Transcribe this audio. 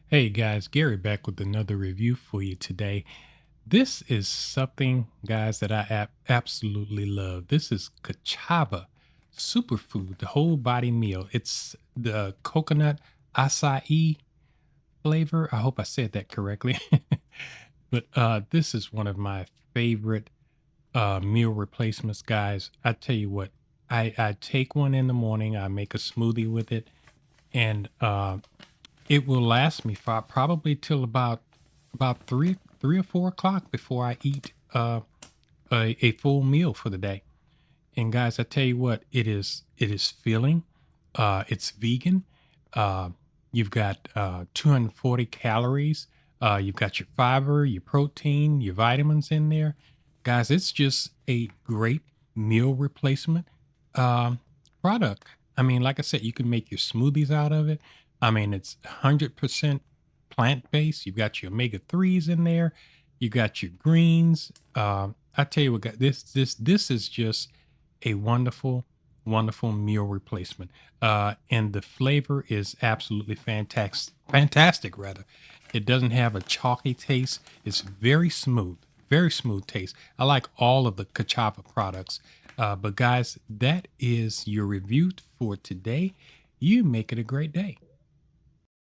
Hey guys, Gary back with another review for you today. This is something, guys, that I absolutely love. This is Chava superfood, the whole body meal. It's the coconut acai flavor. I hope I said that correctly. But this is one of my favorite meal replacements, guys. I tell you what, I take one in the morning, I make a smoothie with it, and it will last me for probably till about 3 or 4 o'clock before I eat a full meal for the day. And guys, I tell you what, it is filling. It's vegan. Uh, you've got 240 calories. You've got your fiber, your protein, your vitamins in there. Guys, it's just a great meal replacement um, product. I mean, like I said, you can make your smoothies out of it. I mean, it's 100% plant based. You've got your omega 3s in there. You got your greens. I tell you what, this is just a wonderful, wonderful meal replacement. And the flavor is absolutely fantastic. Fantastic, rather. It doesn't have a chalky taste. It's very smooth taste. I like all of the Kachapa products. But guys, that is your review for today. You make it a great day.